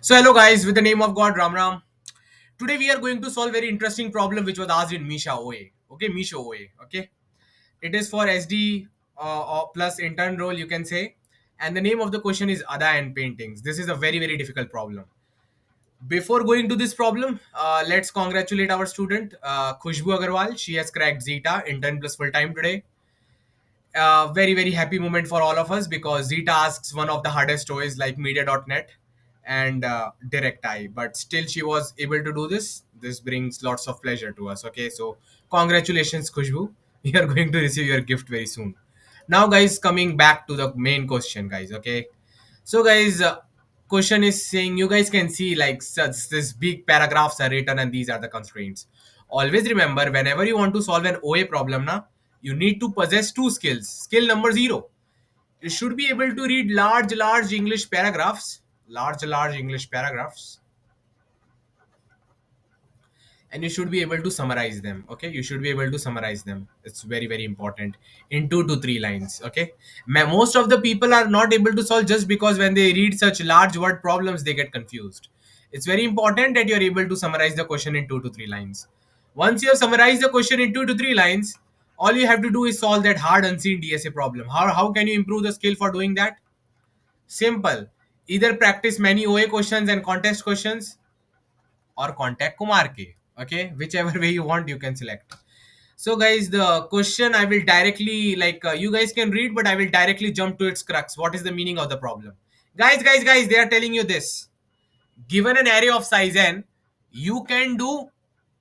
So hello guys, with the name of God, Ram Ram. Today we are going to solve very interesting problem which was asked in Misha OA. Okay, Meesho OA. Okay, it is for SD or plus intern role you can say, and the name of the question is Ada and paintings. This is a very difficult problem. Before going to this problem, let's congratulate our student Khushbu Agarwal. She has cracked Zeta intern plus full time today. Very happy moment for all of us because Zeta asks one of the hardest toys like media.net and DirectEye, but still she was able to do this brings lots of pleasure to us. Okay, so congratulations Khushbu. You are going to receive your gift very soon. Now guys, coming back to the main question guys. Okay, so guys, question is saying you guys can see like such this big paragraphs are written and these are the constraints. Always remember whenever you want to solve an OA problem, na, you need to possess two skills. Skill number zero, you should be able to read large English paragraphs, large English paragraphs, and you should be able to summarize them. Okay, you should be able to summarize them. It's very important in 2 to 3 lines. Okay, most of the people are not able to solve just because when they read such large word problems they get confused. It's very important that you're able to summarize the question in 2 to 3 lines. Once you have summarized the question in 2 to 3 lines, all you have to do is solve that hard unseen DSA problem. How can you improve the skill for doing that? Simple. Either practice many OA questions and contest questions, or contact Kumar K. Okay, whichever way you want, you can select. So, guys, the question I will directly you guys can read, but I will directly jump to its crux. What is the meaning of the problem, guys? They are telling you this: given an array of size n, you can do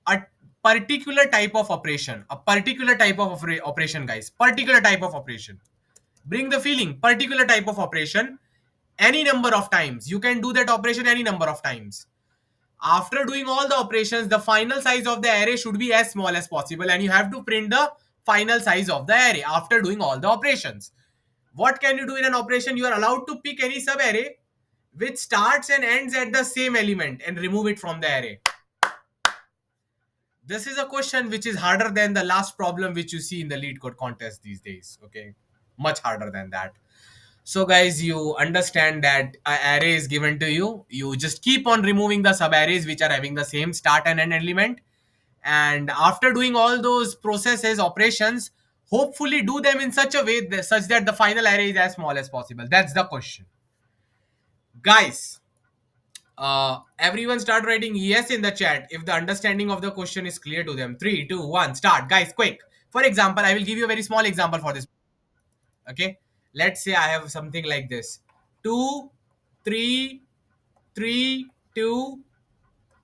a particular type of operation, operation, guys. Particular type of operation. Bring the feeling. Particular type of operation. Any number of times you can do that operation any number of times. After doing all the operations, the final size of the array should be as small as possible, and you have to print the final size of the array after doing all the operations. What can you do in an operation? You are allowed to pick any sub array which starts and ends at the same element and remove it from the array. This is a question which is harder than the last problem which you see in the lead code contest these days. Okay, much harder than that. So guys, you understand that an array is given to you. You just keep on removing the sub arrays which are having the same start and end element. And after doing all those processes, operations, hopefully do them in such a way such that the final array is as small as possible. That's the question. Guys, everyone start writing yes in the chat if the understanding of the question is clear to them. 3, 2, 1, start. Guys, quick. For example, I will give you a very small example for this. Okay, let's say I have something like this: 2 3 3 2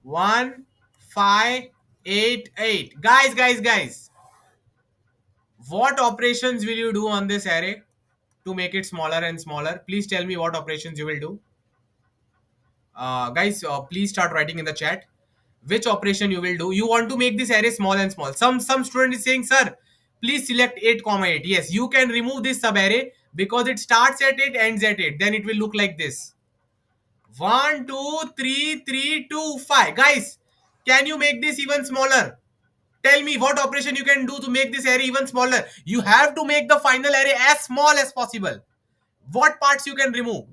1 5 8 8. Guys, what operations will you do on this array to make it smaller and smaller? Please tell me what operations you will do. Guys, please start writing in the chat which operation you will do. You want to make this array small and small. Some student is saying, sir, please select 8 comma 8. Yes, you can remove this sub array because it starts at 8, ends at 8. Then it will look like this: 1 2 3 3 2 5. Guys, can you make this even smaller? Tell me what operation you can do to make this array even smaller. You have to make the final array as small as possible. What parts you can remove?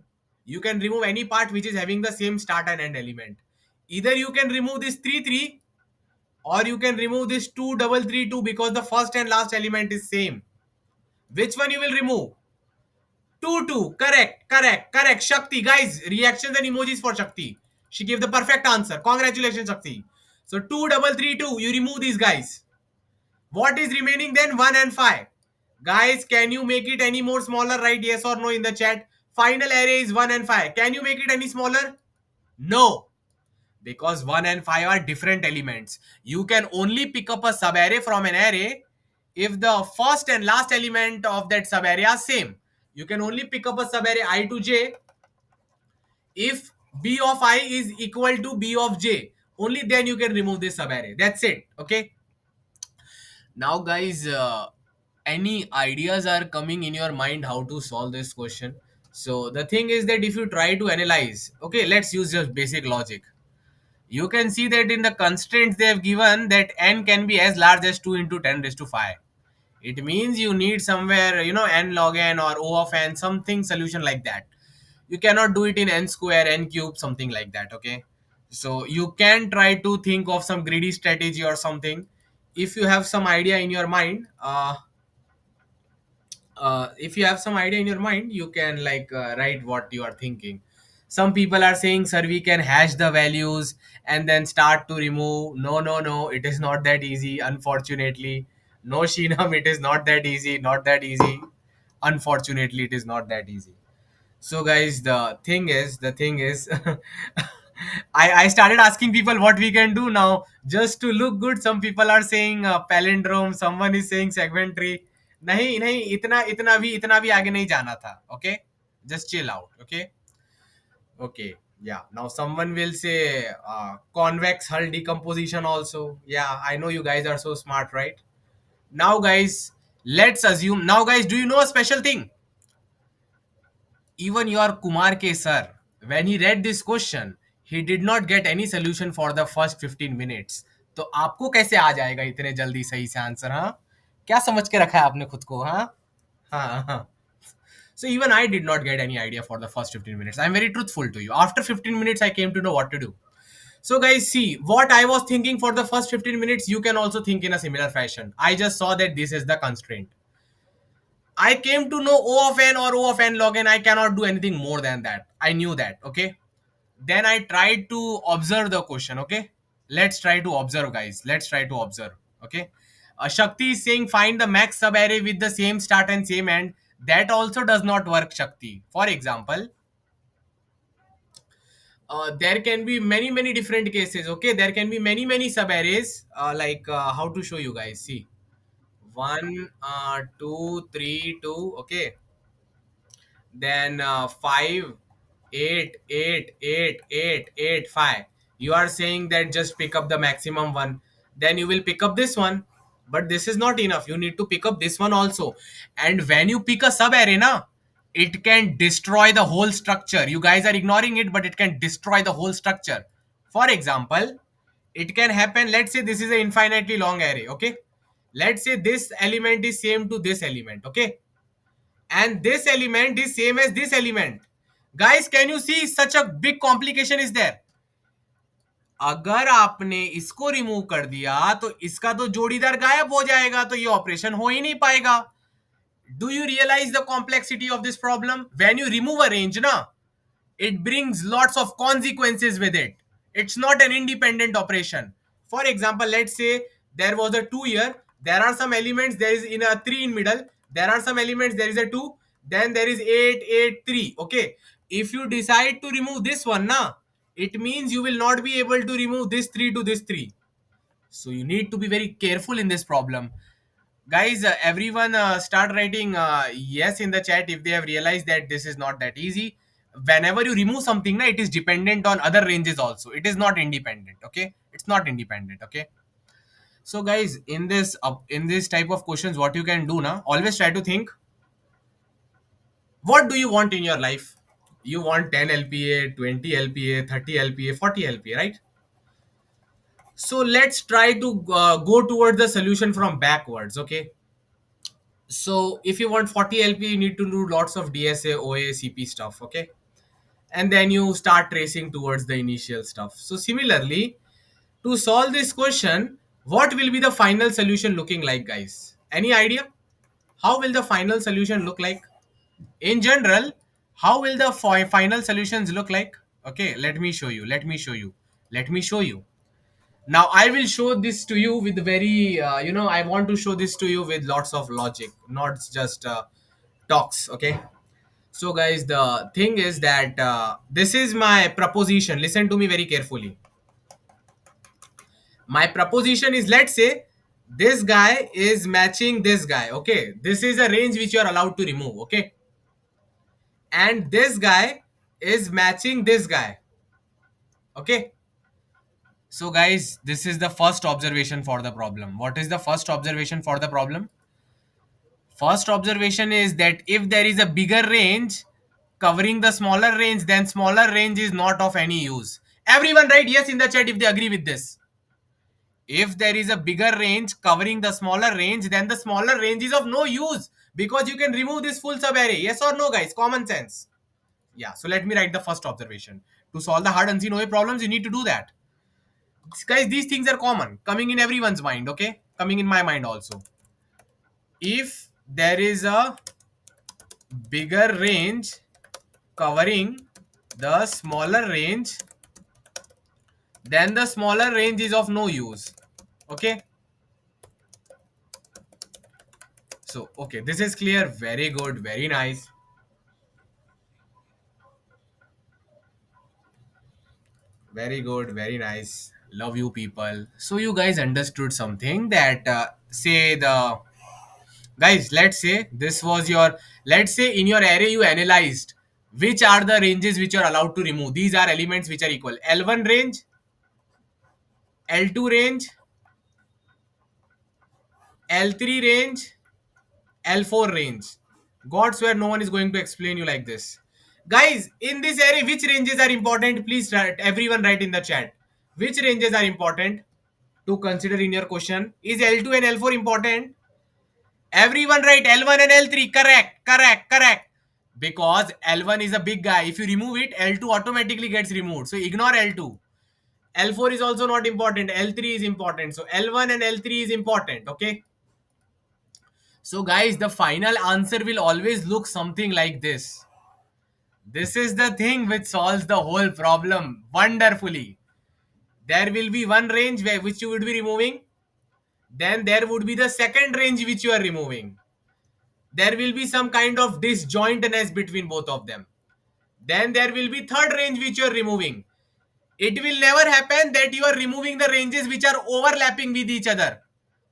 You can remove any part which is having the same start and end element. Either you can remove this 3 3, or you can remove this 2 3 3 2 because the first and last element is same. Which one you will remove? 2 2. Correct. Shakti, guys, reactions and emojis for Shakti. She gave the perfect answer. Congratulations, Shakti. So 2 3 3 2, you remove these guys. What is remaining then? 1 and 5. Guys, can you make it any more smaller? Write yes or no in the chat. Final array is 1 and 5. Can you make it any smaller? No, because 1 and 5 are different elements. You can only pick up a subarray from an array if the first and last element of that subarray are same. You can only pick up a subarray I to j if b of I is equal to b of j. Only then you can remove this subarray. That's it. Okay. Now, guys, any ideas are coming in your mind how to solve this question? So the thing is that if you try to analyze, okay, let's use just basic logic. You can see that in the constraints they have given that n can be as large as 2 into 10 raised to 5. It means you need somewhere, n log n or O of n, something solution like that. You cannot do it in n square, n cube, something like that. Okay, so you can try to think of some greedy strategy or something. If you have some idea in your mind, if you have some idea in your mind, you can like write what you are thinking. Some people are saying, sir, we can hash the values and then start to remove. No, no, no, it is not that easy, unfortunately. No, Sheenam, it is not that easy, not that easy. Unfortunately, it is not that easy. So guys, the thing is I started asking people what we can do now just to look good. Some people are saying palindrome, someone is saying segmentary. नहीं नहीं, इतना भी आगे नहीं जाना था. Okay, just chill out. Okay, yeah, now someone will say convex hull decomposition also. Yeah, I know you guys are so smart, right? Now guys, let's assume, now guys, do you know a special thing? Even your Kumar ke sir, when he read this question, he did not get any solution for the first 15 minutes. तो आपको कैसे आ जाएगा इतने जल्दी सही से answer? हाँ, क्या समझ के रखा है आपने खुद को? हाँ हाँ हाँ. So even I did not get any idea for the first 15 minutes. I'm very truthful to you. After 15 minutes, I came to know what to do. So guys, see what I was thinking for the first 15 minutes. You can also think in a similar fashion. I just saw that this is the constraint. I came to know O of n or O of n log n. I cannot do anything more than that. I knew that. Okay. Then I tried to observe the question. Okay. Let's try to observe, guys. Let's try to observe. Okay. Shakti is saying find the max subarray with the same start and same end. That also does not work, Shakti. For example, there can be many different cases. Okay. There can be many subarrays. How to show you guys. See. One, two, three, two. Okay, then 5, 8, 8, 8, 8, 8, 5. You are saying that just pick up the maximum one, then you will pick up this one. But this is not enough, you need to pick up this one also. And when you pick a sub array na, it can destroy the whole structure. You guys are ignoring it, but it can destroy the whole structure. For example, it can happen, let's say this is an infinitely long array. Okay, let's say this element is same to this element. Okay, and this element is same as this element. Guys, can you see such a big complication is there? अगर आपने इसको remove कर दिया तो इसका तो जोड़ीदार गायब हो जाएगा, तो ये ऑपरेशन हो ही नहीं पाएगा. Do you realize the complexity of this problem? When you remove a range na, it brings lots of consequences with it. It's not an independent operation. For example, let's say there was a 2 here. There are some elements, there is in a 3 in middle. There are some elements, there is a 2. Then there is 8, 8, 3. Okay. If you decide to remove this one, na, it means you will not be able to remove this 3 to this 3. So you need to be very careful in this problem. Guys, everyone start writing yes in the chat if they have realized that this is not that easy. Whenever you remove something, it is dependent on other ranges also. It is not independent. Okay, it's not independent. Okay, so guys, in this type of questions, what you can do now, always try to think, what do you want in your life? You want 10 lpa, 20 lpa, 30 lpa, 40 lpa, right? So let's try to go towards the solution from backwards. Okay, so if you want 40 lp, you need to do lots of dsa, oa, cp stuff. Okay, and then you start tracing towards the initial stuff. So similarly, to solve this question, what will be the final solution looking like, guys? Any idea? How will the final solution look like in general? How will the final solutions look like? Okay, let me show you, let me show you. Now I will show this to you with very I want to show this to you with lots of logic, not just talks. Okay, so guys, the thing is that this is my proposition. Listen to me very carefully. My proposition is, let's say this guy is matching this guy. Okay, this is a range which you are allowed to remove. Okay, and this guy is matching this guy. Okay, so guys, this is the first observation for the problem. What is the first observation for the problem? First observation is that if there is a bigger range covering the smaller range, then smaller range is not of any use. Everyone write yes in the chat if they agree with this. If there is a bigger range covering the smaller range, then the smaller range is of no use because you can remove this full subarray. Yes or no, guys? Common sense. Yeah, so let me write the first observation. To solve the hard unseen OA problems, you need to do that. Guys, these things are common, coming in everyone's mind, okay? Coming in my mind also. If there is a bigger range covering the smaller range, then the smaller range is of no use. Okay. So, okay, this is clear. Very good. Very nice. Very good. Very nice. Love you people. So, you guys understood something that, say the guys, let's say this was your, let's say in your array you analyzed which are the ranges which you are allowed to remove. These are elements which are equal. L1 range, L2 range, L3 range, L4 range. God swear no one is going to explain you like this. Guys, in this array, which ranges are important? Please write, everyone write in the chat. Which ranges are important to consider in your question? Is L2 and L4 important? Everyone write L1 and L3. Correct, correct, correct. Because L1 is a big guy. If you remove it, L2 automatically gets removed. So ignore L2. L4 is also not important. L3 is important. So L1 and L3 is important. Okay. So guys, the final answer will always look something like this. This is the thing which solves the whole problem wonderfully. There will be one range where which you would be removing. Then there would be the second range which you are removing. There will be some kind of disjointness between both of them. Then there will be third range which you are removing. It will never happen that you are removing the ranges which are overlapping with each other.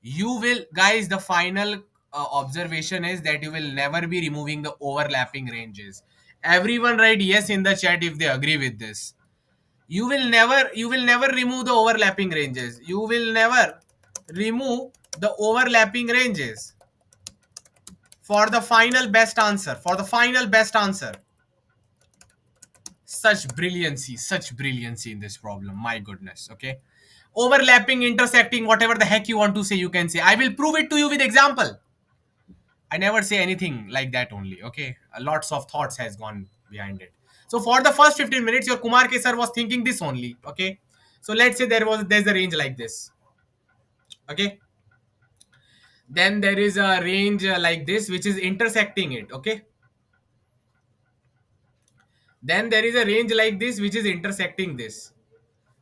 You will, guys, the final observation is that you will never be removing the overlapping ranges. Everyone write yes in the chat if they agree with this. You will never remove the overlapping ranges. You will never remove the overlapping ranges for the final best answer. For the final best answer. Such brilliancy in this problem. My goodness. Okay. Overlapping, intersecting, whatever the heck you want to say, you can say. I will prove it to you with example. I never say anything like that only. Okay. Lots of thoughts has gone behind it. So for the first 15 minutes, your Kumar K sir was thinking this only. Okay. So let's say there's a range like this. Okay. Then there is a range like this, which is intersecting it. Okay. Then there is a range like this, which is intersecting this.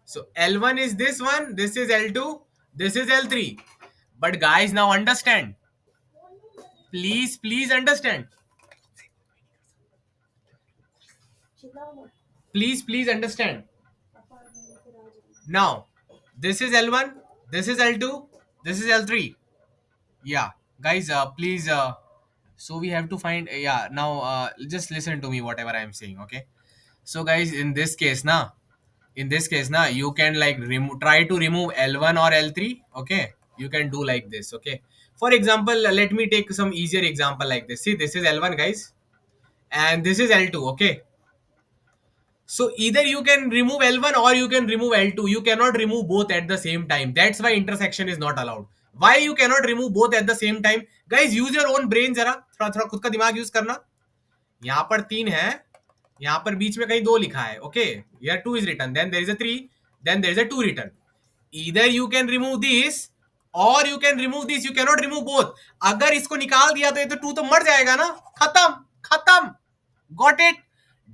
So L1 is this one, this is L2, this is L3. But guys, now understand. Please understand. Please understand. Now, this is L1, this is L2, this is L3. Yeah, guys, please. So we have to find. Yeah, now just listen to me, whatever I am saying. Okay. So guys, in this case, now you can like try to remove L1 or L3. Okay, you can do like this. Okay. For example, let me take some easier example like this. See, this is L1, guys, and this is L2. Okay. So either you can remove L1 or you can remove L2. You cannot remove both at the same time. That's why intersection is not allowed. Why you cannot remove both at the same time? Guys, use your own brain जरा थोड़ा थोड़ा खुद का दिमाग use करना. यहाँ पर 3 है, यहाँ पर बीच में कहीं 2 लिखा है. Okay, here 2 is written, then there is a 3, then there is a 2 written. Either you can remove this or you can remove this. You cannot remove both. अगर इसको निकाल दिया तो ये तो 2 तो मर जाएगा ना. खत्म खत्म. Got it?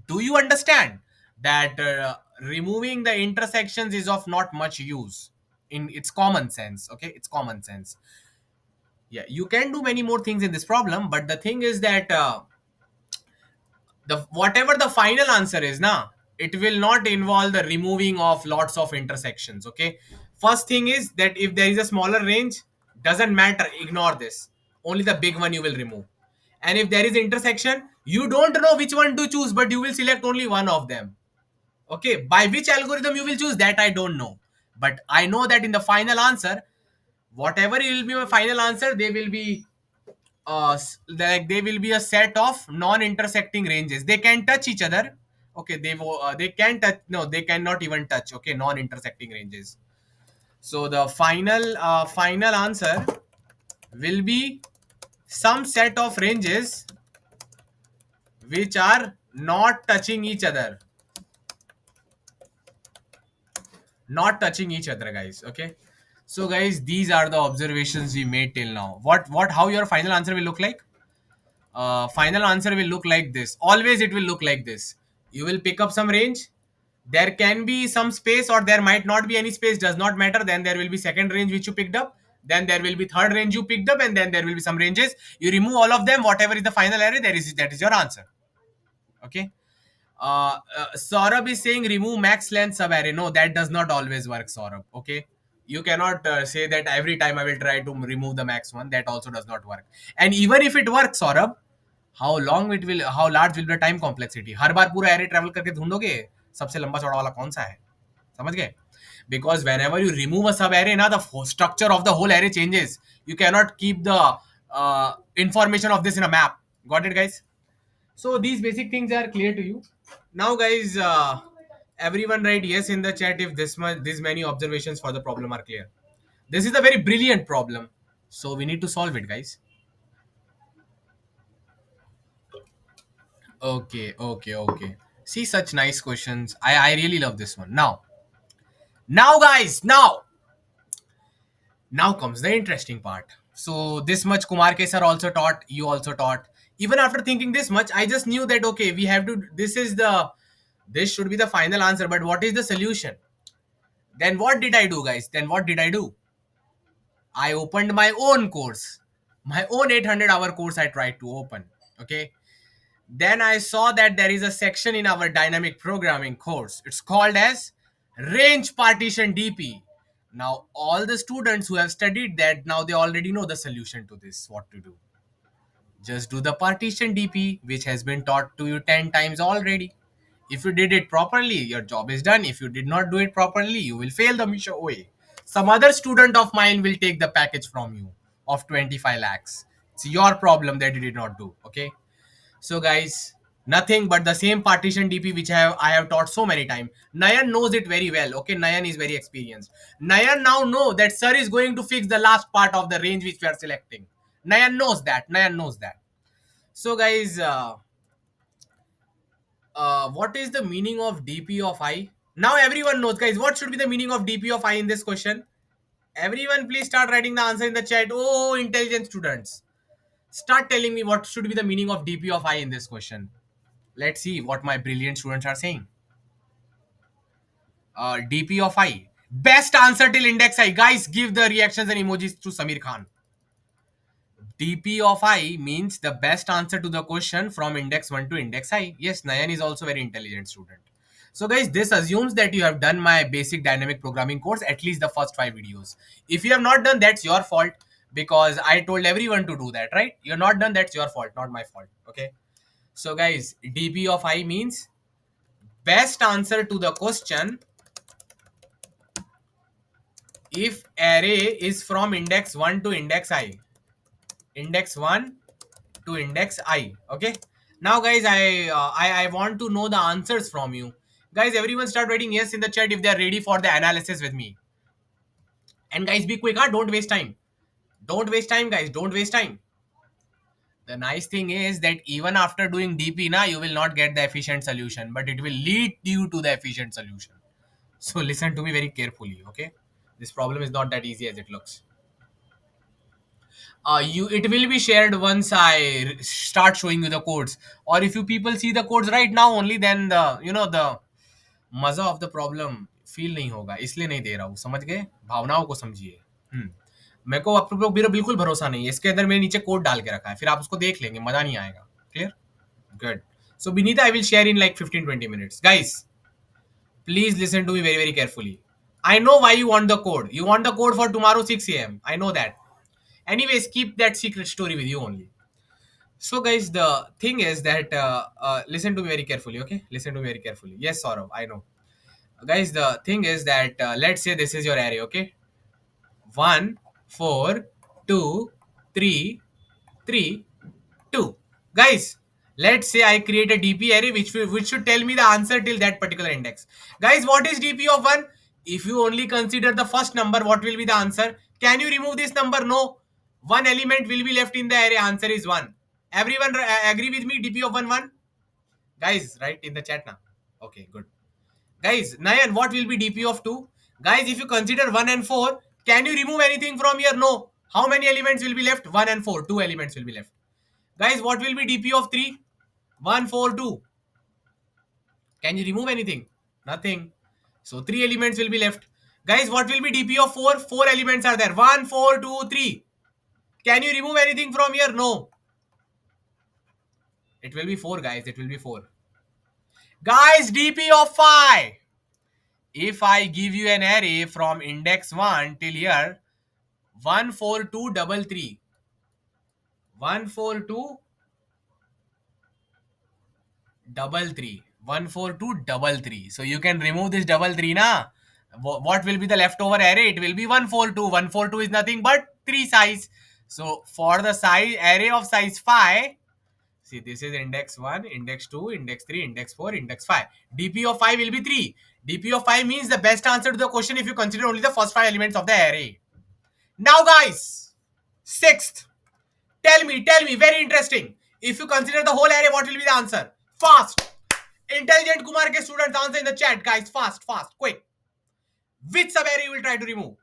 Do you understand that removing the intersections is of not much use? In its common sense. Okay, it's common sense. Yeah, you can do many more things in this problem, but the thing is that the whatever the final answer is now, it will not involve the removing of lots of intersections. Okay, first thing is that if there is a smaller range, doesn't matter, ignore this, only the big one you will remove. And if there is intersection, you don't know which one to choose, but you will select only one of them. Okay, by which algorithm you will choose, that I don't know, but I know that in the final answer, whatever it will be my final answer, they will be like they will be a set of non-intersecting ranges. They can touch each other. Okay, they can touch. No, they cannot even touch. Okay, non-intersecting ranges. So the final answer will be some set of ranges which are not touching each other, not touching each other, guys. Okay, so guys, these are the observations we made till now. What how your final answer will look like? Final answer will look like this. Always it will look like this. You will pick up some range. There can be some space or there might not be any space, does not matter. Then there will be second range which you picked up. Then there will be third range you picked up, and then there will be some ranges. You remove all of them. Whatever is the final array, that is your answer. Okay. Saurabh is saying remove max length sub array. No, that does not always work, Saurabh. Okay. You cannot say that every time I will try to remove the max one. That also does not work. And even if it works, Saurabh, how large will be the time complexity? हर बार पूरा array travel करके ढूंढोगे सबसे लंबा चौड़ा वाला कौन सा है? समझ गए? Because whenever you remove a sub array, na, the structure of the whole array changes. You cannot keep the information of this in a map. Got it, guys? So these basic things are clear to you. Now, guys, everyone write yes in the chat if this many observations for the problem are clear. This is a very brilliant problem, so we need to solve it, guys. Okay, okay, okay. See, such nice questions. I really love this one. Now, guys, now comes the interesting part. So this much Kumar K sir also taught, you also taught. Even after thinking this much, I just knew that okay, we have to. This should be the final answer. But what is the solution? Then what did I do, guys? Then what did I do? I opened my own course, my own 800-hour course. I tried to open. Okay. Then I saw that there is a section in our dynamic programming course. It's called as range partition DP. Now, all the students who have studied that, now they already know the solution to this, what to do. Just do the partition DP, which has been taught to you 10 times already. If you did it properly, your job is done. If you did not do it properly, you will fail the Meesho OA. Some other student of mine will take the package from you of 25 lakhs. It's your problem that you did not do. Okay. So guys, nothing but the same partition DP which I have taught so many times. Nayan knows it very well. Okay, Nayan is very experienced. Nayan now know that sir is going to fix the last part of the range which we are selecting. Nayan knows that. Nayan knows that. So guys, what is the meaning of DP of I? Now everyone knows, guys. What should be the meaning of DP of I in this question? Everyone, please start writing the answer in the chat. Oh, intelligent students, start telling me what should be the meaning of DP of I in this question. Let's see what my brilliant students are saying. DP of I. Best answer till index I. Guys, give the reactions and emojis to Samir Khan. DP of I means the best answer to the question from index 1 to index I. Yes, Nayan is also very intelligent student. So guys, this assumes that you have done my basic dynamic programming course, at least the first 5 videos. If you have not done, that's your fault, because I told everyone to do that, right? You're not done, that's your fault, not my fault. Okay. So guys, DP of I means best answer to the question if array is from index 1 to index I. Index 1 to index I. Okay. Now guys, I want to know the answers from you. Guys, everyone start writing yes in the chat if they are ready for the analysis with me. And guys, be quick, huh? Don't waste time. Don't waste time, guys. Don't waste time. The nice thing is that even after doing DP, you will not get the efficient solution, but it will lead you to the efficient solution. So listen to me very carefully, okay? This problem is not that easy as it looks. It will be shared once I start showing you the codes, or if you people see the codes right now only, then the मजा of the problem feel नहीं होगा, इसलिए नहीं दे रहा हूँ, समझ गए? भावनाओं को समझिए. मेरे को आप लोग मेरा बिल्कुल भरोसा नहीं है, इसके अंदर मैंने नीचे कोड डाल के रखा है, फिर आप उसको देख लेंगे, मजा नहीं आएगा. Clear? Good. So Binita, I will share in like 15-20 minutes. Guys, please listen to me very, very carefully. I know why you want the code. You want the code for tomorrow 6 a.m. I know that. Anyways, keep that secret story with you only. So guys, the thing is that listen to me very carefully, okay? Listen to me very carefully. Yes, Saurav, I know. Guys, the thing is that let's say this is your array, okay? 1 4 2 3 3 2. Guys, let's say I create a DP array which should tell me the answer till that particular index. Guys, what is DP of 1? If you only consider the first number, what will be the answer? Can you remove this number? No. One element will be left in the array. Answer is 1. Everyone agree with me? DP of 1 1. Guys, write in the chat now. Okay, good. Guys, Nayan, what will be DP of 2? Guys, if you consider 1 and 4, can you remove anything from here? No. How many elements will be left? 1 and 4. 2 elements will be left. Guys, what will be DP of 3? 1, 4, 2. Can you remove anything? Nothing. So 3 elements will be left. Guys, what will be DP of 4? 4 elements are there. 1, 4, 2, 3. Can you remove anything from here? No. It will be 4, guys. It will be 4. Guys, DP of 5. If I give you an array from index 1 till here, 1, 4, 2, 3. 1, 4, 2, 3. 1, 4, 2, 3. So you can remove this 3, na? What will be the leftover array? It will be 1, 4, 2. 1, 4, 2 is nothing but 3 size. So for the size array of size 5, see, this is index 1, index 2, index 3, index 4, index 5. DP of 5 will be 3. DP of 5 means the best answer to the question if you consider only the first 5 elements of the array. Now, guys, sixth. Tell me, very interesting. If you consider the whole array, what will be the answer? Fast. Intelligent Kumar ke students answer in the chat, guys. Fast, quick. Which sub-array you will try to remove?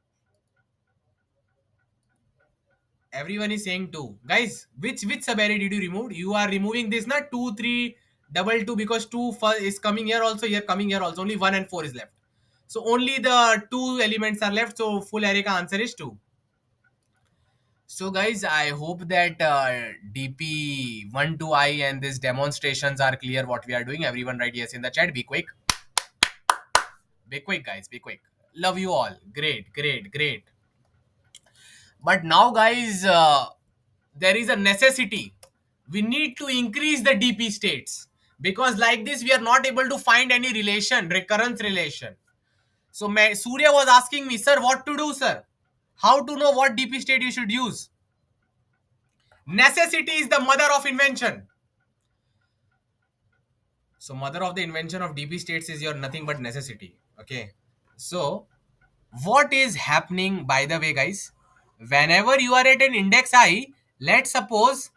Everyone is saying 2. Guys, which sub-array did you remove? You are removing this, not 2, 3, 2, 2, because 2 is coming here also, here coming here also. Only 1 and 4 is left. So only the 2 elements are left. So full array ka answer is 2. So guys, I hope that DP1 to I and these demonstrations are clear what we are doing. Everyone write yes in the chat. Be quick. Be quick, guys. Be quick. Love you all. Great. But now, guys, there is a necessity. We need to increase the DP states. Because like this, we are not able to find any relation, recurrence relation. So Surya was asking me, sir, what to do, sir? How to know what DP state you should use? Necessity is the mother of invention. So mother of the invention of DP states is your nothing but necessity. Okay. So what is happening, by the way, guys? Whenever you are at an index I, let's suppose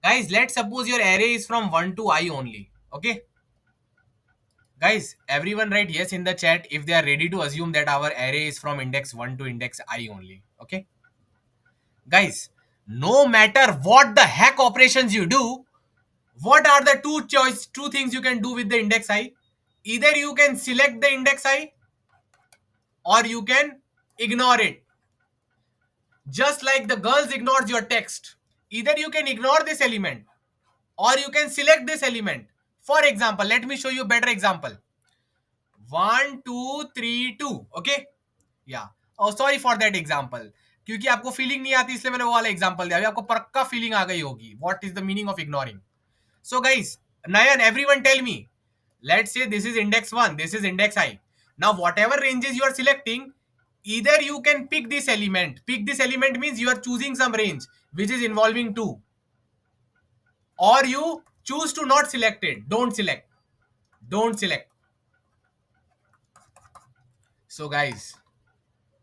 your array is from 1 to I only. Okay. Guys, everyone write yes in the chat if they are ready to assume that our array is from index 1 to index I only. Okay. Guys, no matter what the heck operations you do, what are the two things you can do with the index I? Either you can select the index I or you can ignore it. Just like the girls ignores your text. Either you can ignore this element or you can select this element. For example, let me show you a better example. 1, 2, 3, 2. Okay? Yeah. Oh, sorry for that example. क्योंकि आपको feeling नहीं आती इसलिए मैंने वो वाला example दिया. अभी आपको पक्का फीलिंग आ गई होगी. What is the meaning of ignoring? So guys, Nayan, everyone tell me. Let's say this is index 1, this is index I. Now whatever ranges you are selecting, either you can pick this element. Pick this element means you are choosing some range which is involving 2. Or you choose to not select it. Don't select. So guys,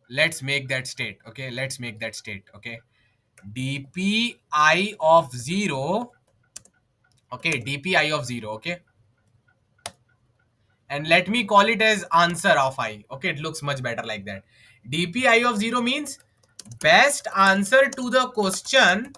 let's make that state. Okay, let's make that state. Okay, dpi of 0. Okay, dpi of 0. Okay, and let me call it as answer of I. Okay, it looks much better like that. dpi of 0 means best answer to the question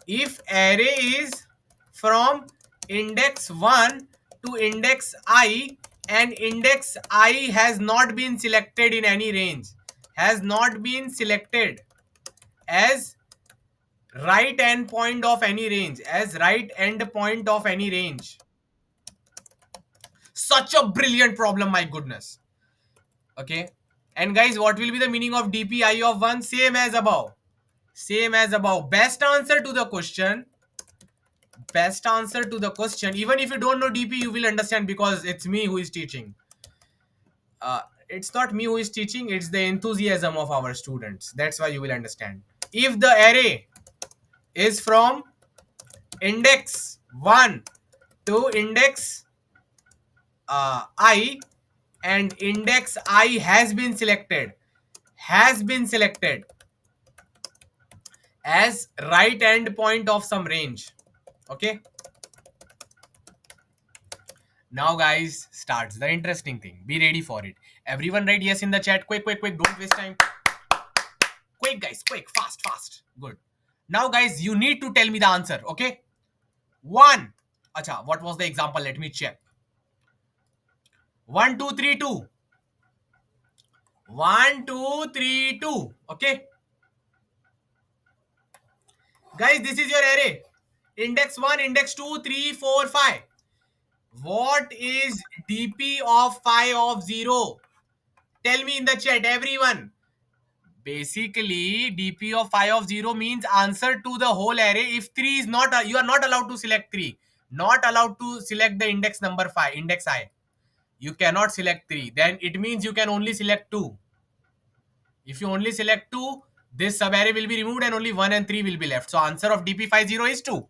if array is from index 1 to index I and index I has not been selected in any range, has not been selected as right endpoint of any range, Such a brilliant problem, my goodness. Okay. And guys, what will be the meaning of dpi of 1? Same as above. Best answer to the question. Even if you don't know dp, you will understand because it's me who is teaching. It's not me who is teaching, it's the enthusiasm of our students. That's why you will understand. If the array is from index 1 to index I and index I has been selected as right end point of some range. Okay. Now, guys, starts the interesting thing. Be ready for it. Everyone write yes in the chat. Quick, quick, quick. Don't waste time. Quick, guys. Quick. Fast, fast. Good. Now, guys, you need to tell me the answer. Okay? One. Acha, what was the example? Let me check. 1, 2, 3, 2. 1, 2, 3, 2. Okay? Guys, this is your array. Index 1, index 2, 3, 4, 5. What is DP of phi of 0? Tell me in the chat, everyone. Basically, DP of phi of 0 means answer to the whole array. If 3 is not, you are not allowed to select 3. Not allowed to select the index number 5, index I. You cannot select 3. Then it means you can only select 2. If you only select 2, this subarray will be removed and only 1 and 3 will be left. So answer of DP phi 0 is 2.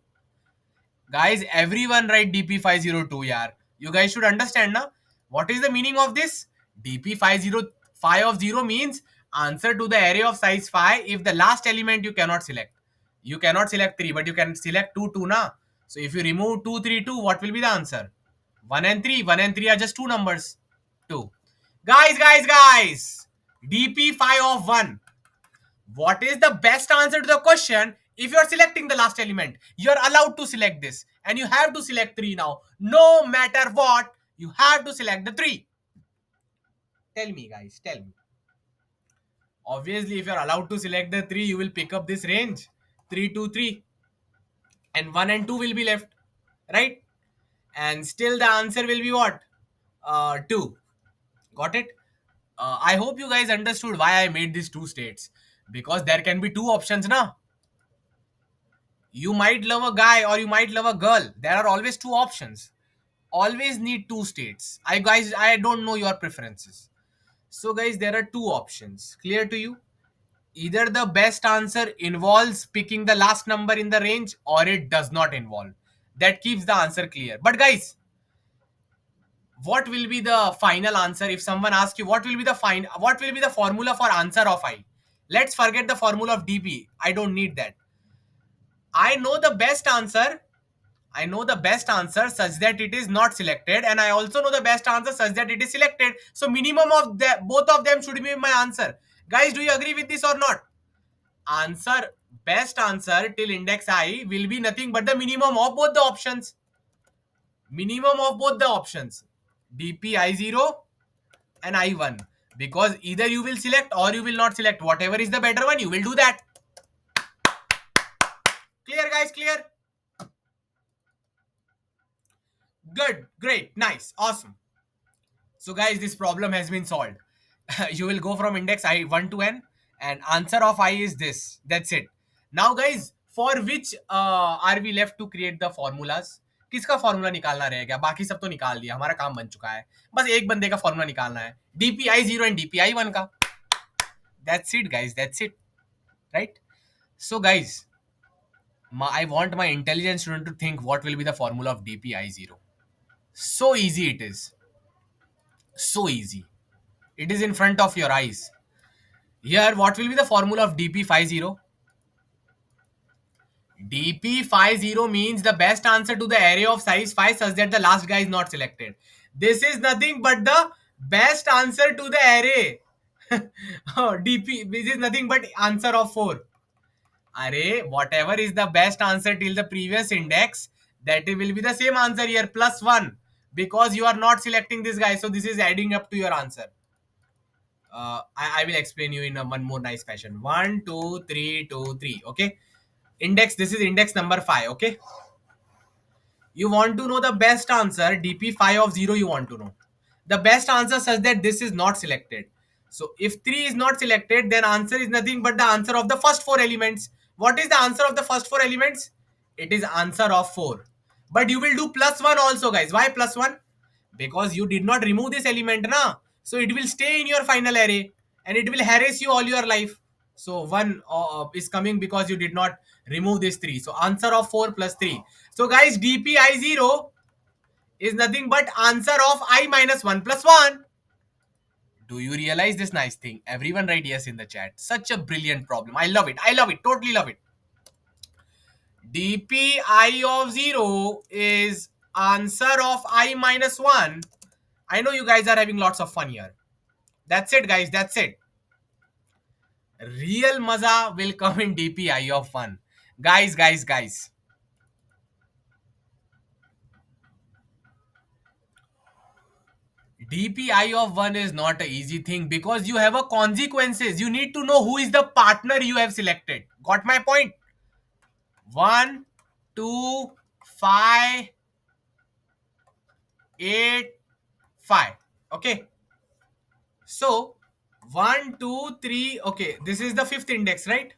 Guys, everyone write DP502 yaar. You guys should understand na. What is the meaning of this? DP50 phi of 0 means answer to the array of size phi if the last element you cannot select. You cannot select 3, but you can select 2, 2 na. So if you remove 2, 3, 2, what will be the answer? 1 and 3. 1 and 3 are just two numbers. 2. Guys. DP phi of 1. What is the best answer to the question? If you are selecting the last element, you are allowed to select this, and you have to select 3 now. No matter what, you have to select the 3. Tell me, guys, tell me. Obviously, if you are allowed to select the 3, you will pick up this range 3, 2, 3, and 1 and 2 will be left, right? And still the answer will be what? 2. Got it? I hope you guys understood why I made these two states, because there can be two options now. You might love a guy or you might love a girl. There are always two options. Always need two states. I don't know your preferences. So guys, there are two options. Clear to you? Either the best answer involves picking the last number in the range, or it does not involve. That keeps the answer clear. But guys, what will be the final answer if someone asks you what will be the formula for answer of I? Let's forget the formula of DP. I don't need that. I know the best answer. I know the best answer such that it is not selected, and I also know the best answer such that it is selected. So minimum of both of them should be my answer. Guys, do you agree with this or not? Answer, best answer till index I will be nothing but the minimum of both the options. Minimum of both the options. DP I0 and I1. Because either you will select or you will not select. Whatever is the better one, you will do that. Clear, guys? Clear? Good, great, nice, awesome. So guys, this problem has been solved. You will go from index I 1 to n, and answer of I is this. That's it. Now guys, for which are we left to create the formulas? किसका formula निकालना रहेगा? बाकी सब तो निकाल दिया, हमारा काम बन चुका है. बस एक बंदे का फॉर्मूला निकालना है, DPI 0 एंड DPI 1 का. That's it guys, that's it, right? So guys, I want my intelligent student to think what will be the formula of DPI 0. So easy it is. So easy. It is in front of your eyes. Here, what will be the formula of DP50? DP50 means the best answer to the array of size 5 such that the last guy is not selected. This is nothing but the best answer to the array. Oh, DP, this is nothing but answer of 4. Array, whatever is the best answer till the previous index, that will be the same answer here, plus 1. Because you are not selecting this guy, so this is adding up to your answer. I will explain you in one more nice fashion. 1, 2, 3, 2, 3. Okay. Index. This is index number 5. Okay. You want to know the best answer. DP 5 of 0 you want to know. The best answer such that this is not selected. So if 3 is not selected, then answer is nothing but the answer of the first 4 elements. What is the answer of the first 4 elements? It is answer of 4. But you will do plus 1 also guys. Why plus 1? Because you did not remove this element na. So it will stay in your final array and it will harass you all your life. So 1 is coming because you did not remove this 3. So answer of 4 plus 3. So guys, DPI 0 is nothing but answer of I minus 1 plus 1. Do you realize this nice thing? Everyone write yes in the chat. Such a brilliant problem. I love it. I love it. Totally love it. DPI of 0 is answer of I minus 1. I know you guys are having lots of fun here. That's it, guys. That's it. Real maza will come in DPI of 1. Guys. DPI of 1 is not an easy thing because you have a consequences. You need to know who is the partner you have selected. Got my point? 1, 2, 5, 8, 5. Okay. So 1, 2, 3. Okay. This is the fifth index, right?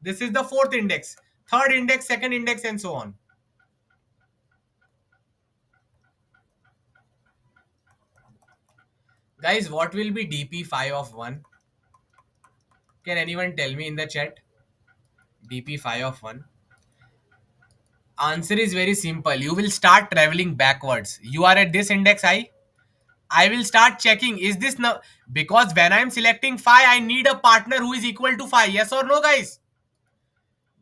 This is the fourth index, third index, second index, and so on. Guys, what will be DP5 of 1? Can anyone tell me in the chat? DP5 of 1. Answer is very simple. You will start traveling backwards. You are at this index I will start checking. Is this now? Because when I'm selecting 5, I need a partner who is equal to 5. Yes or no, guys?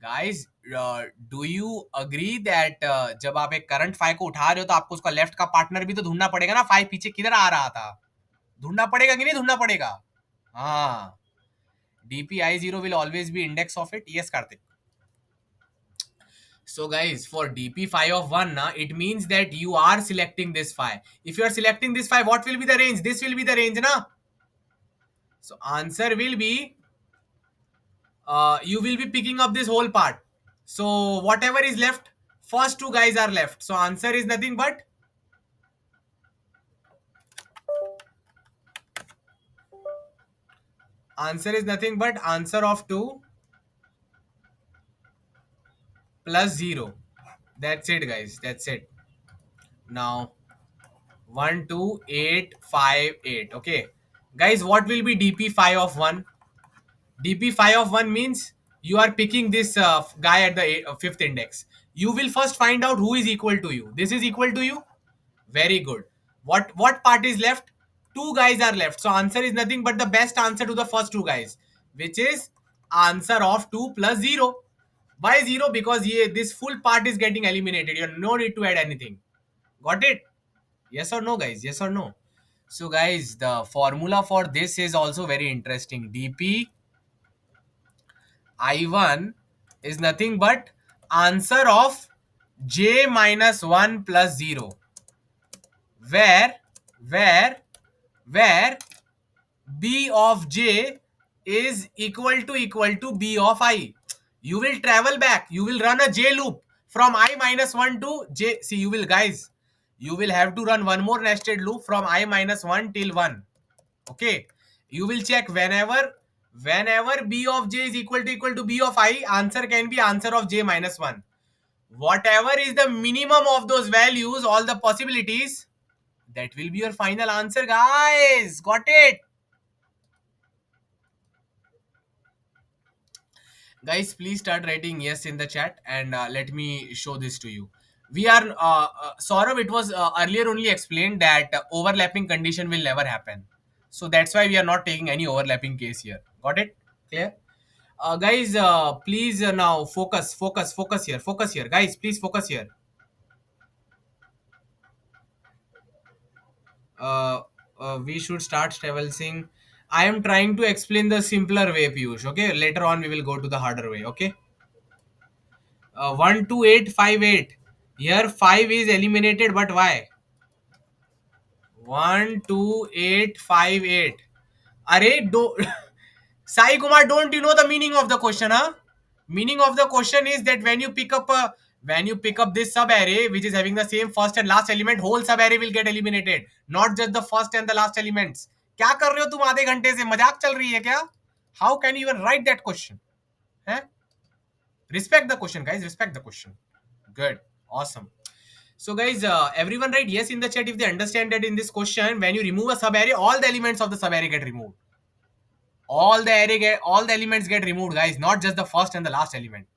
Guys, do you agree that जब आप एक current 5 को उठा रहे हो तो आपको उसका लेफ्ट का पार्टनर भी तो ढूंढना पड़ेगा ना. 5 पीछे किधर आ रहा था. ढूंढना पड़ेगा कि नहीं ढूंढना पड़ेगा. हाँ. DPI0 will always be index of it. Yes, Karthik. So guys, for DP5 of 1, it means that you are selecting this 5. If you are selecting this 5, what will be the range? This will be the range, na? So answer will be, you will be picking up this whole part. So whatever is left, first two guys are left. So answer is nothing but answer of 2 plus 0. That's it, guys. That's it. Now 1, 2, 8, 5, 8. Okay. Guys, what will be DP5 of 1? DP5 of 1 means you are picking this guy at the fifth index. You will first find out who is equal to you. This is equal to you. Very good. What part is left? Two guys are left. So answer is nothing but the best answer to the first two guys, which is answer of 2 plus 0. Why 0? Because this full part is getting eliminated. You no need to add anything. Got it? Yes or no, guys? Yes or no? So guys, the formula for this is also very interesting. DP I1 is nothing but answer of j minus 1 plus 0, where where where b of j is equal to b of I. You will travel back. You will run a j loop from I minus 1 to j. See, you will, guys, you will have to run one more nested loop from I minus 1 till 1. Okay. You will check whenever b of j is equal to b of I, answer can be answer of j minus 1. Whatever is the minimum of those values, all the possibilities, that will be your final answer, guys. Got it? Guys, please start writing yes in the chat and let me show this to you. We are Saurav, it was earlier only explained that overlapping condition will never happen, so that's why we are not taking any overlapping case here. Got it? Clear? Guys, please now focus here, guys. Please focus here. uh, we should start traversing. I am trying to explain the simpler way, Piyush. Okay, later on we will go to the harder way. Okay. 1, 2, 8, 5, 8. Here 5 is eliminated, but why? 1, 2, 8, 5, 8. Array, do Sai Kumar, don't you know the meaning of the question, huh? Meaning of the question is that when you pick up this sub array which is having the same first and last element, whole sub array will get eliminated, not just the first and the last elements. क्या कर रहे हो तुम आधे घंटे से? मजाक चल रही है क्या? How can you even write that question? हैं? Respect the question, guys. Respect the question. Good. Awesome. So guys, everyone write yes in the chat if they understand that in this question, when you remove a sub array, all the elements of the sub array get removed. All the elements get removed, guys, not just the first and the last element.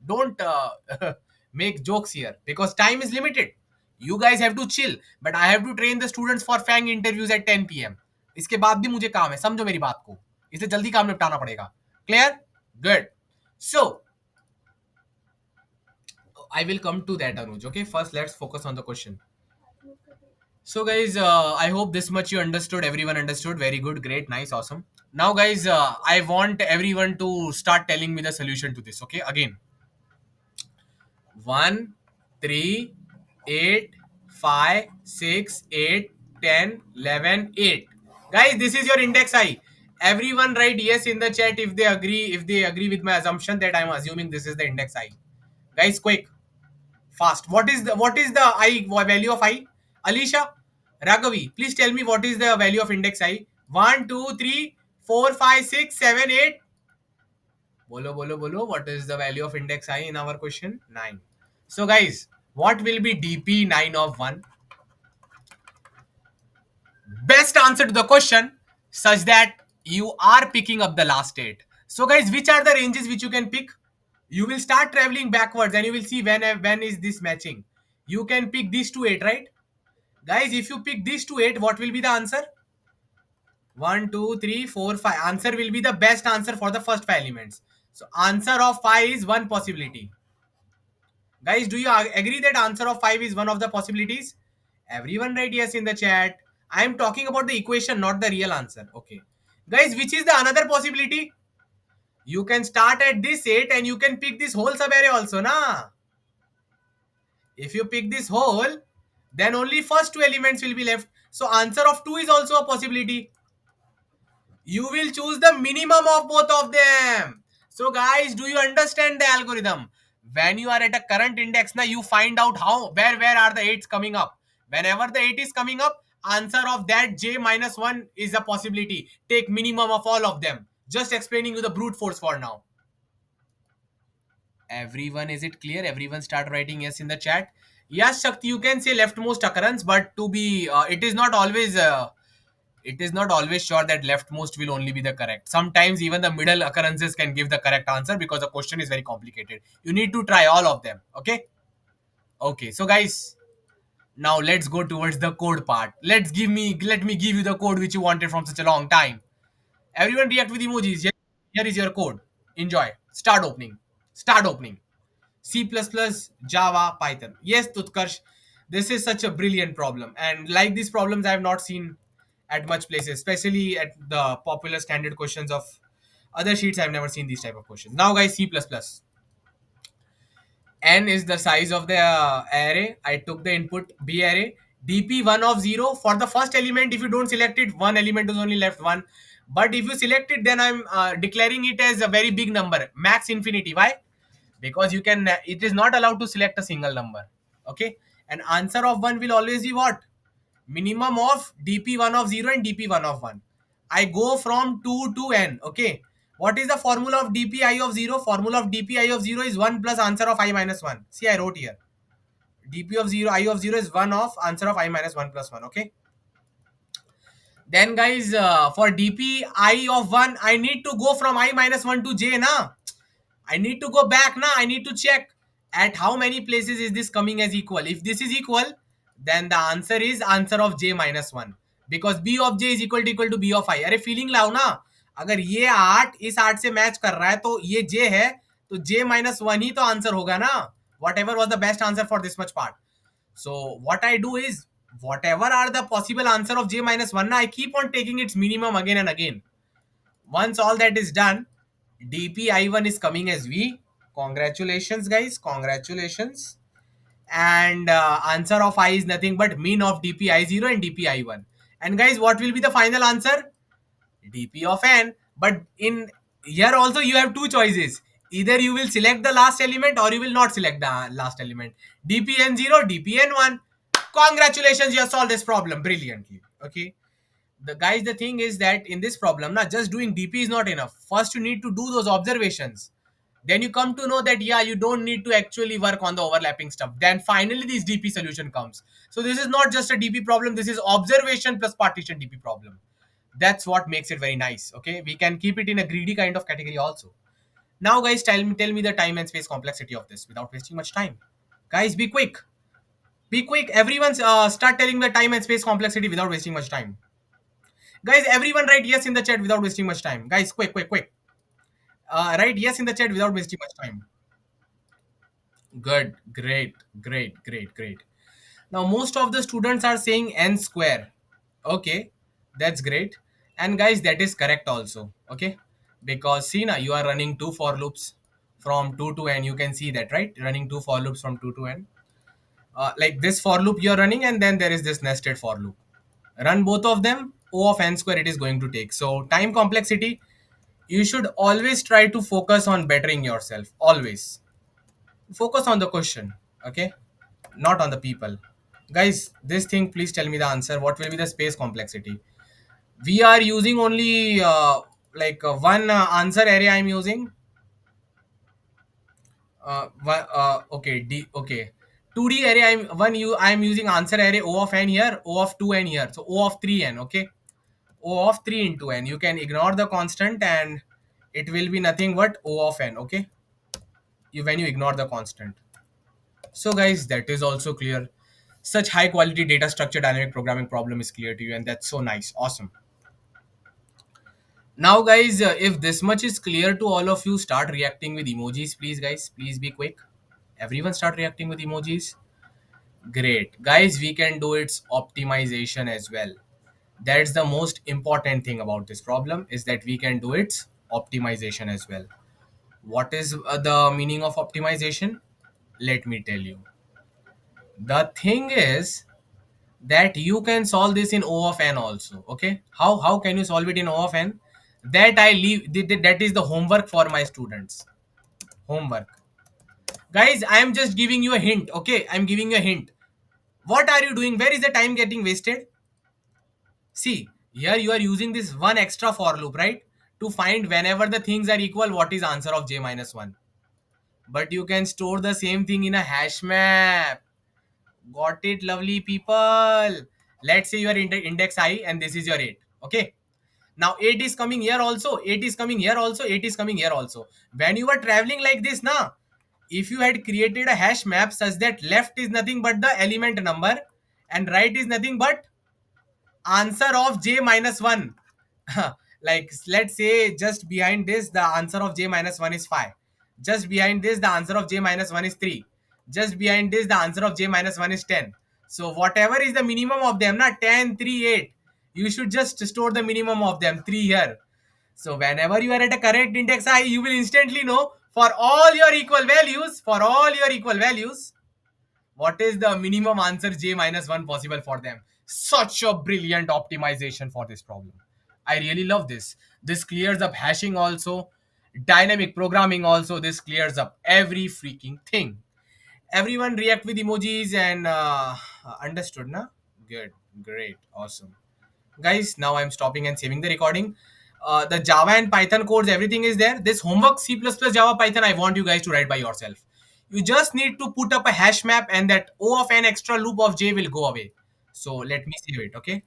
Don't make jokes here because time is limited. You guys have to chill, but I have to train the students for FANG interviews at 10 p.m. इसके बाद भी मुझे काम है, समझो मेरी बात को, इसलिए जल्दी काम निपटाना पड़ेगा. Clear? Good. So I will come to that, Anuj. Okay, first let's focus on the question. So guys, I hope this much you understood. Everyone understood. Very good, great, nice, awesome. Now guys, I want everyone to start telling me the solution to this. Okay, again, 1, 3, 8, 5, 6, 8, 10, 11, 8. Guys, this is your index I. Everyone write yes in the chat if they agree. If they agree with my assumption that I'm assuming this is the index I. Guys, quick, fast. What is the I value of I? Alicia, Raghavi, please tell me what is the value of index I. 1, 2, 3, 4, 5, 6, 7, 8. Bolo, bolo, bolo. What is the value of index I in our question? 9. So, guys, what will be DP 9 of 1? Best answer to the question such that you are picking up the last 8. So, guys, which are the ranges which you can pick? You will start traveling backwards and you will see when is this matching. You can pick these two 8, right? Guys, if you pick these two 8, what will be the answer? 1, 2, 3, 4, 5. Answer will be the best answer for the first 5 elements. So, answer of 5 is one possibility. Guys, do you agree that answer of 5 is one of the possibilities? Everyone write yes in the chat. I am talking about the equation, not the real answer. Okay. Guys, which is the another possibility? You can start at this 8 and you can pick this whole subarray also, na? If you pick this whole, then only first two elements will be left. So answer of 2 is also a possibility. You will choose the minimum of both of them. So guys, do you understand the algorithm? When you are at a current index, now you find out how where are the 8s coming up. Whenever the 8 is coming up, answer of that j minus 1 is a possibility. Take minimum of all of them. Just explaining you the brute force for now. Everyone, is it clear? Everyone start writing yes in the chat. Yes, Shakti, you can say leftmost occurrence, but to be it is not always sure that leftmost will only be the correct. Sometimes even the middle occurrences can give the correct answer because the question is very complicated. You need to try all of them. Okay. Okay. So guys, now let's go towards the code part. Let me give you the code which you wanted from such a long time. Everyone react with emojis. Here is your code. Enjoy. Start opening. Start opening. C++, Java, Python. Yes, Tutkarsh, this is such a brilliant problem. And like these problems, I have not seen at much places, especially at the popular standard questions of other sheets. I've never seen these type of questions. Now, guys, C++. N is the size of the array. I took the input B array. DP1 of 0 for the first element. If you don't select it, one element is only left one. But if you select it, then I'm declaring it as a very big number, max infinity. Why? Because you can, it is not allowed to select a single number. Okay. And answer of 1 will always be what? Minimum of dp1 of 0 and dp1 of 1. I go from 2 to n. Okay. What is the formula of dpi of 0? Formula of dpi of 0 is 1 plus answer of I minus 1. See, I wrote here. dp of 0, I of 0 is 1 of answer of I minus 1 plus 1. Okay. Then guys, for dp I of 1, I need to go from I minus 1 to j na. I need to go back now. I need to check at how many places is this coming as equal. If this is equal, then the answer is answer of j minus 1. Because b of j is equal to b of I. अरे feeling लाओ ना. अगर ये 8 इस 8 से match कर रहा है तो ये j है तो j minus 1 ही तो आंसर होगा ना. Whatever was the best answer for this much part. So what I do is whatever are the possible answer of j minus 1, I keep on taking its minimum again and again. Once all that is done, dpi1 is coming as v. Congratulations, guys. Congratulations. And answer of I is nothing but mean of dpi0 and dpi1. And guys, what will be the final answer? dp of n. But in here also you have two choices. Either you will select the last element or you will not select the last element. dpn0, dpn1. Congratulations, you have solved this problem brilliantly. Okay. The thing is that in this problem, not just doing dp is not enough. First you need to do those observations. Then you come to know that yeah, you don't need to actually work on the overlapping stuff. Then finally this dp solution comes. So this is not just a dp problem, this is observation plus partition dp problem. That's what makes it very nice. Okay, we can keep it in a greedy kind of category also. Now guys, tell me the time and space complexity of this without wasting much time. Guys, be quick. Be quick. Everyone start telling the time and space complexity without wasting much time. Guys, everyone write yes in the chat without wasting much time. Guys, quick, quick, quick. Write yes in the chat without wasting much time. Good, great, great, great, great. Now most of the students are saying n square. Okay, that's great. And guys, that is correct also. Okay, because see now you are running two for loops from 2 to n. You can see that, right? Running two for loops from 2 to n. Like this for loop you're running, and then there is this nested for loop. Run both of them. O of n square it is going to take. So time complexity. You should always try to focus on bettering yourself. Always focus on the question. Okay, not on the people. Guys, this thing, please tell me the answer. What will be the space complexity? We are using only one answer area. I'm using. Okay, okay. 2D array. I'm using answer array O of n here, O of 2n here. So O of 3n. Okay, O of 3 into n. You can ignore the constant and it will be nothing but O of n. Okay, when you ignore the constant. So guys, that is also clear. Such high quality data structure dynamic programming problem is clear to you, and that's so nice. Awesome. Now guys, if this much is clear to all of you, start reacting with emojis, please guys. Please be quick. Everyone start reacting with emojis. Great. Guys, we can do its optimization as well. That's the most important thing about this problem is that we can do its optimization as well. What is the meaning of optimization? Let me tell you. The thing is that you can solve this in O of n also. Okay, how can you solve it in O of n? That I leave, that is the homework for my students. Homework, guys, I am just giving you a hint. Okay, I'm giving you a hint. What are you doing? Where is the time getting wasted? See, here you are using this one extra for loop, right, to find whenever the things are equal what is answer of j minus 1. But you can store the same thing in a hash map. Got it, lovely people. Let's say you are index I and this is your 8. Okay, now 8 is coming here also, 8 is coming here also, 8 is coming here also. When you are traveling like this now, if you had created a hash map such that left is nothing but the element number and right is nothing but answer of j minus 1. Like let's say just behind this the answer of j minus 1 is 5, just behind this the answer of j minus 1 is 3, just behind this the answer of j minus 1 is 10. So whatever is the minimum of them, not 10 3 8, you should just store the minimum of them 3 here. So whenever you are at a correct index I, you will instantly know for all your equal values, for all your equal values, what is the minimum answer j minus 1 possible for them. Such a brilliant optimization for this problem. I really love this. This clears up hashing also, dynamic programming also. This clears up every freaking thing. Everyone react with emojis and understood na. Good, great, awesome. Guys, now I'm stopping and saving the recording. The Java and Python codes, everything is there. This homework C++ Java Python, I want you guys to write by yourself. You just need to put up a hash map and that O of n extra loop of j will go away. So let me save it. Okay,